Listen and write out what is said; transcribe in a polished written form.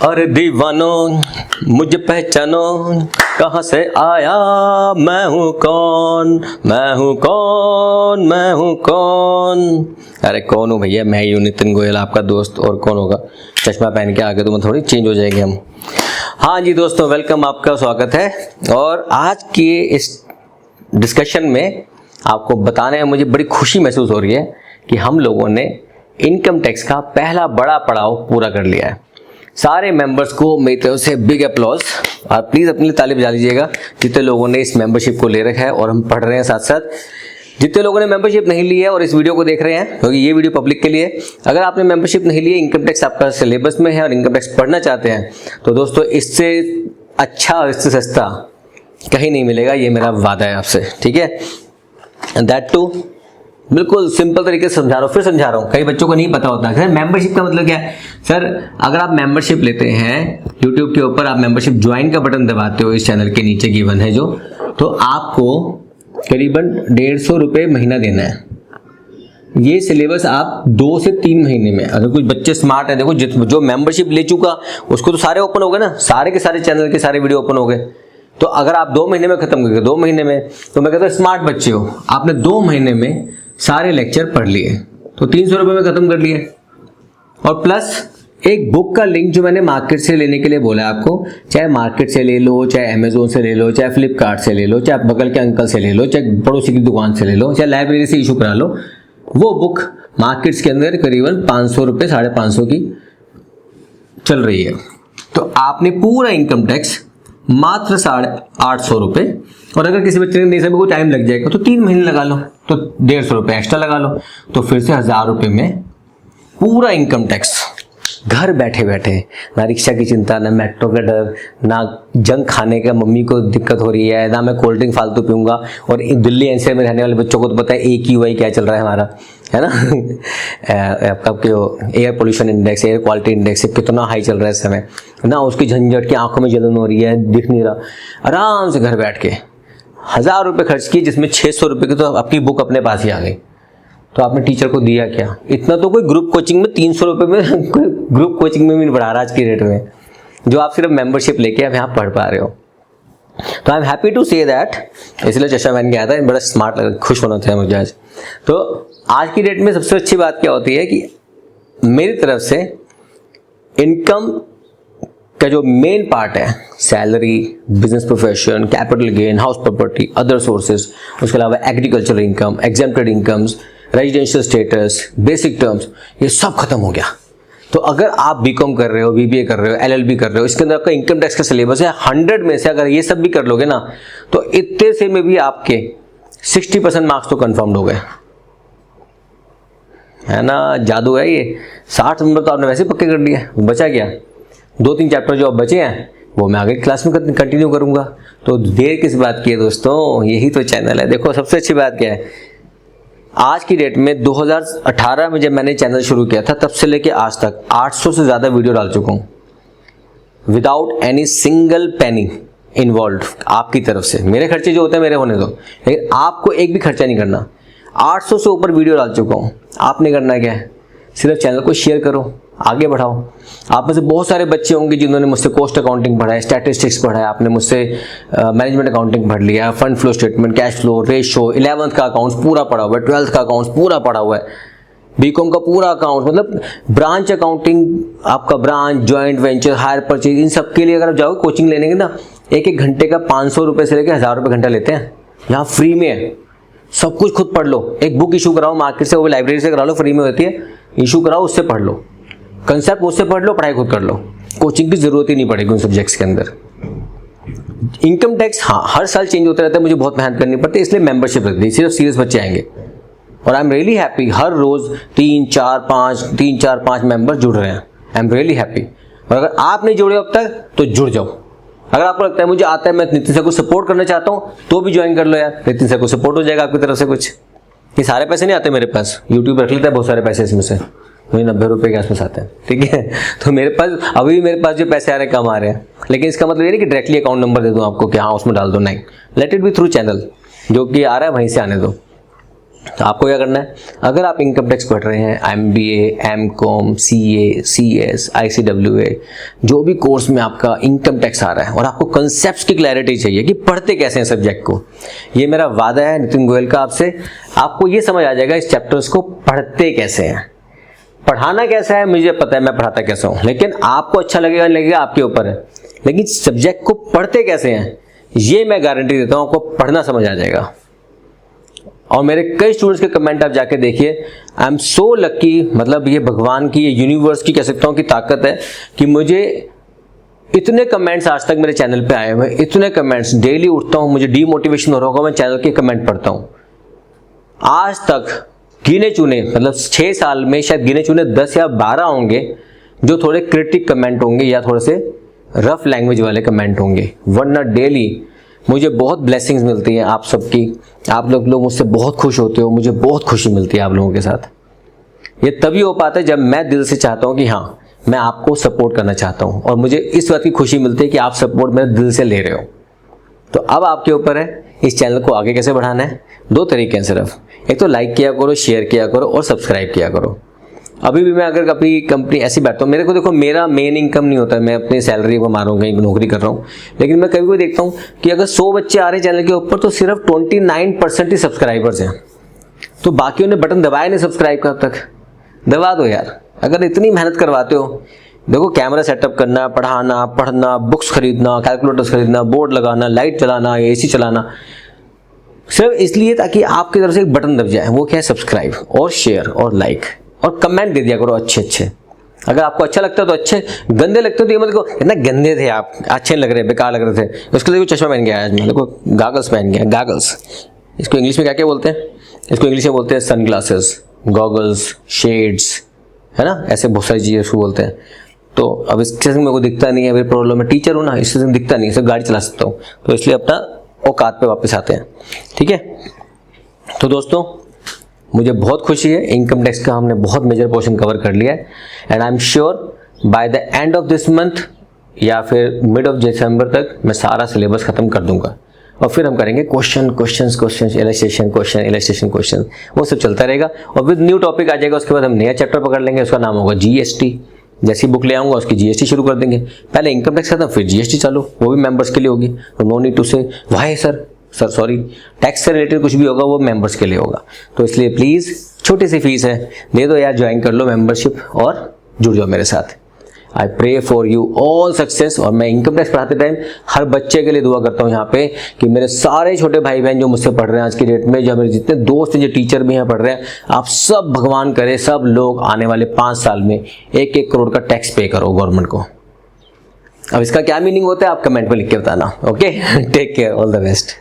अरे दीवानो मुझे पहचानो, कहाँ से आया, मैं हूँ कौन, मैं हूँ कौन, मैं हूँ कौन। अरे कौन हूँ भैया, मैं ही हूँ नितिन गोयल, आपका दोस्त। और कौन होगा, चश्मा पहन के आगे तो मैं थोड़ी चेंज हो जाएंगे हम। हाँ जी दोस्तों, वेलकम, आपका स्वागत है। और आज की इस डिस्कशन में आपको बताने में मुझे बड़ी खुशी महसूस हो रही है कि हम लोगों ने इनकम टैक्स का पहला बड़ा पड़ाव पूरा कर लिया है। सारे मेंबर्स को मेरी तरफ से बिग अप्लॉज, और प्लीज़ अपने लिए ताली बजा लीजिएगा जितने लोगों ने इस मेंबरशिप को ले रखा है और हम पढ़ रहे हैं साथ साथ। जितने लोगों ने मेंबरशिप नहीं ली है और इस वीडियो को देख रहे हैं, क्योंकि ये वीडियो पब्लिक के लिए, अगर आपने मेंबरशिप नहीं ली है, इनकम टैक्स आपका सिलेबस में है और इनकम टैक्स पढ़ना चाहते हैं, तो दोस्तों इससे अच्छा और इससे सस्ता कहीं नहीं मिलेगा, ये मेरा वादा है आपसे, ठीक है। एंड दैट टू बिल्कुल सिंपल तरीके से समझा रहा हूँ, फिर समझा रहा हूँ। कई बच्चों को नहीं पता होता है मेंबरशिप का मतलब क्या है। सर अगर आप मेंबरशिप लेते हैं यूट्यूब के ऊपर, आप मेंबरशिप ज्वाइन का बटन दबाते हो, इस चैनल के नीचे गिवन है जो, तो आपको करीबन 150 रुपये महीना देना है। ये सिलेबस आप 2 से 3 महीने में, अगर कुछ बच्चे स्मार्ट है, देखो जो मेंबरशिप ले चुका उसको तो सारे ओपन हो गए ना, सारे के सारे चैनल के सारे वीडियो ओपन हो गए। तो अगर आप 2 महीने में खत्म करके 2 महीने में, तो मैं कहता हूँ स्मार्ट बच्चे हो, आपने 2 महीने में सारे लेक्चर पढ़ लिए, तो 300 रुपये में खत्म कर लिए। और प्लस एक बुक का लिंक जो मैंने मार्केट से लेने के लिए बोला है आपको, चाहे मार्केट से ले लो, चाहे अमेजोन से ले लो, चाहे फ्लिपकार्ट से ले लो, चाहे बगल के अंकल से ले लो, चाहे पड़ोसी की दुकान से ले लो, चाहे लाइब्रेरी से इशू करा लो, वो बुक मार्केट्स के अंदर करीबन 500 रुपये 550 की चल रही है। तो आपने पूरा इनकम टैक्स मात्र 850 रुपये, और अगर किसी बच्चे ने नहीं समझ को टाइम लग जाएगा तो 3 महीने लगा लो, तो 150 रुपये एक्स्ट्रा लगा लो, तो फिर से 1000 रुपये में पूरा इनकम टैक्स घर बैठे बैठे। ना रिक्शा की चिंता, ना मेट्रो का डर, ना जंक खाने का मम्मी को दिक्कत हो रही है, ना मैं कोल्ड ड्रिंक फालतू पीऊँगा। और दिल्ली एनसीआर में रहने वाले बच्चों को तो पता है AQI क्या चल रहा है हमारा, है ना आपका air pollution index, air quality index कितना हाई चल रहा है इस समय ना, उसकी झंझट की आंखों में जलन हो रही है, दिख नहीं रहा। आराम से घर बैठ के 1000 रुपये खर्च किए, जिसमें 600 रुपये की तो आपकी बुक अपने पास ही आ गई। तो आपने टीचर को दिया क्या? इतना तो कोई ग्रुप कोचिंग में 300 रुपये में कोई ग्रुप कोचिंग में भी नहीं पढ़ा रहा आज की डेट में, जो आप सिर्फ मेंबरशिप लेके आप यहाँ पढ़ पा रहे हो। तो I am happy to say that, इसलिए चश्मा पहन के आया था, बड़ा स्मार्ट लगा, खुश होना था मुझे आज। तो आज की डेट में सबसे अच्छी बात क्या होती है कि मेरी तरफ से इनकम का जो मेन पार्ट है, salary, business profession, capital gain, house property, other sources, उसके अलावा agriculture income, exempted incomes, residential status, basic terms, ये सब खत्म हो गया। तो अगर आप बीकॉम कर रहे हो, BBA कर रहे हो, LLB कर रहे हो, इसके अंदर आपका इनकम टैक्स का सिलेबस है 100 में से अगर ये सब भी कर लोगे ना, तो इतने से में भी आपके 60% मार्क्स तो कन्फर्म्ड हो गए, है ना। जादू है ये। 60 नंबर तो आपने वैसे पक्के कर लिए, बचा क्या? 2-3 चैप्टर जो अब बचे हैं वो मैं आगे क्लास में कंटिन्यू करूंगा। तो देर किस बात की है दोस्तों, यही तो चैनल है। देखो सबसे अच्छी बात क्या है, आज की डेट में 2018 में जब मैंने चैनल शुरू किया था, तब से लेके आज तक 800 से ज़्यादा वीडियो डाल चुका हूँ, without any single penny involve आपकी तरफ से। मेरे खर्चे जो होते हैं मेरे होने दो, लेकिन आपको एक भी खर्चा नहीं करना। 800 से ऊपर वीडियो डाल चुका हूँ। आपने करना क्या है, सिर्फ चैनल को शेयर करो, आगे बढ़ाओ। आप में से बहुत सारे बच्चे होंगे जिन्होंने मुझसे कॉस्ट अकाउंटिंग पढ़ा है, स्टैटिस्टिक्स पढ़ा है, आपने मुझसे मैनेजमेंट अकाउंटिंग पढ़ लिया, fund flow statement, cash flow, ratio, 11th का अकाउंट्स पूरा पढ़ा हुआ है, 12th का अकाउंट्स पूरा पढ़ा हुआ है, बीकॉम का पूरा अकाउंट, मतलब ब्रांच अकाउंटिंग, आपका branch, joint venture, hire purchase, इन सब के लिए अगर आप जाओ कोचिंग लेने के ना, 1-1 घंटे का 500 रुपये से लेकर 1000 रुपये घंटा लेते हैं। यहाँ फ्री में है, सब कुछ खुद पढ़ लो। एक बुक इशू कराओ मार्केट से, वो लाइब्रेरी से करा लो, फ्री में होती है, इशू कराओ, उससे पढ़ लो, कंसेप्ट उससे पढ़ लो, पढ़ाई खुद कर लो, कोचिंग की जरूरत ही नहीं पड़ेगी उन सब्जेक्ट्स के अंदर। इनकम टैक्स हाँ हर साल चेंज होता रहता है, मुझे बहुत मेहनत करनी पड़ती है, इसलिए मेंबरशिप रख दी, सिर्फ सीरियस बच्चे आएंगे। और आई एम रियली हैप्पी, हर रोज 3-4-5 मेंबर जुड़ रहे हैं, आई एम रियली हैप्पी। और अगर आप नहीं जुड़े अब तक तो जुड़ जाओ। अगर आपको लगता है मुझे आता है, मैं नितिन सर को सपोर्ट करना चाहता हूँ, तो भी ज्वाइन कर लो यार, नितिन सर को सपोर्ट हो जाएगा आपकी तरफ से। कुछ ये सारे पैसे नहीं आते मेरे पास, यूट्यूब रख लेता है बहुत सारे पैसे, इसमें से मुझे 90 रुपये के आसपास आते हैं, ठीक है। तो मेरे पास अभी मेरे पास जो पैसे आ रहे हैं कम आ रहे हैं, लेकिन इसका मतलब ये नहीं कि डायरेक्टली अकाउंट नंबर दे दूं आपको कि हाँ उसमें डाल दो, नहीं, let it be through channel, जो कि आ रहा है वहीं से आने दो। तो आपको क्या करना है, अगर आप इनकम टैक्स पढ़ रहे हैं, MBA, MCOM, CA, CS, ICWA, जो भी कोर्स में आपका इनकम टैक्स आ रहा है और आपको कंसेप्ट्स की क्लैरिटी चाहिए कि पढ़ते कैसे हैं सब्जेक्ट को, ये मेरा वादा है नितिन गोयल का आपसे, आपको ये समझ आ जाएगा इस चैप्टर्स को पढ़ते कैसे हैं। पढ़ाना कैसा है मुझे पता है, मैं पढ़ाता कैसा हूँ, लेकिन आपको अच्छा लगेगा नहीं लगेगा आपके ऊपर है, लेकिन सब्जेक्ट को पढ़ते कैसे हैं ये मैं गारंटी देता हूँ, आपको पढ़ना समझ आ जाएगा। और मेरे कई स्टूडेंट्स के कमेंट आप जाके देखिए, आई एम सो लकी, मतलब ये भगवान की, ये यूनिवर्स की कह सकता हूँ कि ताकत है कि मुझे इतने कमेंट्स आज तक मेरे चैनल पे आए हुए, इतने कमेंट्स, डेली उठता हूँ मुझे डीमोटिवेशन हो रहा होगा, मैं चैनल के कमेंट पढ़ता हूँ। आज तक गिने चुने, मतलब 6 साल में शायद गिने चुने 10 या 12 होंगे जो थोड़े क्रिटिक कमेंट होंगे या थोड़े से रफ लैंग्वेज वाले कमेंट होंगे, वरना डेली मुझे बहुत ब्लेसिंग्स मिलती हैं आप सबकी, आप लोग मुझसे बहुत खुश होते हो, मुझे बहुत खुशी मिलती है आप लोगों के साथ। ये तभी हो पाता है जब मैं दिल से चाहता हूँ कि हाँ मैं आपको सपोर्ट करना चाहता हूँ, और मुझे इस बात की खुशी मिलती है कि आप सपोर्ट मेरे दिल से ले रहे हो। तो अब आपके ऊपर है इस चैनल को आगे कैसे बढ़ाना है। 2 तरीके हैं सिर्फ, एक तो लाइक किया करो, शेयर किया करो और सब्सक्राइब किया करो। अभी भी मैं अगर अपनी कंपनी ऐसी बैठता हूँ, मेरे को देखो मेरा मेन इनकम नहीं होता है, मैं अपनी सैलरी को मारूँ कहीं नौकरी कर रहा हूँ, लेकिन मैं कभी कभी देखता हूँ कि अगर 100 बच्चे आ रहे हैं चैनल के ऊपर तो सिर्फ 29% ही सब्सक्राइबर्स हैं, तो बाकियों ने बटन दबाया नहीं सब्सक्राइब का। अब तक दबा दो यार, अगर इतनी मेहनत करवाते हो। देखो कैमरा सेटअप करना, पढ़ाना, पढ़ना, बुक्स खरीदना, कैलकुलेटर्स खरीदना, बोर्ड लगाना, लाइट चलाना, AC चलाना, सिर्फ इसलिए ताकि आपकी तरफ से एक बटन दब जाए, वो क्या है, सब्सक्राइब और शेयर और लाइक और कमेंट दे दिया करो अच्छे अच्छे। अगर आपको अच्छा लगता है तो अच्छे, गंदे लगते हो तो ये मत कहो इतना गंदे थे आप, अच्छे लग रहे, बेकार लग रहे थे। उसके लिए चश्मा पहन गया आज मैं, देखो गॉगल्स पहन गया, गॉगल्स, इसको इंग्लिश में क्या क्या बोलते हैं, इसको इंग्लिश में बोलते हैं सन ग्लासेस, गॉगल्स, शेड्स, है ना, ऐसे बहुत सारी चीज़ें उसको बोलते हैं। तो अब इस से मेरे को दिखता नहीं है, मेरी प्रॉब्लम है, टीचर हूँ ना, इससे दिखता नहीं, सिर्फ गाड़ी चला सकता हूँ, तो इसलिए अपना औकात पे वापस आते हैं, ठीक है। तो दोस्तों मुझे बहुत खुशी है, इनकम टैक्स का हमने बहुत मेजर पोर्शन कवर कर लिया है, and I am sure by the end of this month या फिर मिड ऑफ दिसंबर तक मैं सारा सिलेबस खत्म कर दूंगा, और फिर हम करेंगे क्वेश्चन, इलस्ट्रेशन, वो सब चलता रहेगा, और विद न्यू टॉपिक आ जाएगा। उसके बाद हम नया चैप्टर पकड़ लेंगे, उसका नाम होगा GST। जैसी बुक ले आऊँगा उसकी GST शुरू कर देंगे, पहले इनकम टैक्स खत्म फिर GST चालू, वो भी मेंबर्स के लिए होगी। नो नीड टू से वाई सर सॉरी, टैक्स से रिलेटेड कुछ भी होगा वो मेंबर्स के लिए होगा, तो इसलिए प्लीज़ छोटी सी फीस है, दे दो यार, ज्वाइन कर लो मेंबरशिप और जुड़ जाओ मेरे साथ। I pray for you all success. और मैं इनकम टैक्स पढ़ाते टाइम हर बच्चे के लिए दुआ करता हूँ यहाँ पे कि मेरे सारे छोटे भाई बहन जो मुझसे पढ़ रहे हैं आज की डेट में, जो मेरे जितने दोस्त हैं, जो टीचर भी यहाँ पढ़ रहे हैं, आप सब भगवान करे सब लोग आने वाले 5 साल में 1-1 करोड़ का टैक्स पे करो गवर्नमेंट को। अब इसका क्या मीनिंग होता है आप कमेंट में लिख के बताना, okay. Take care, all the best.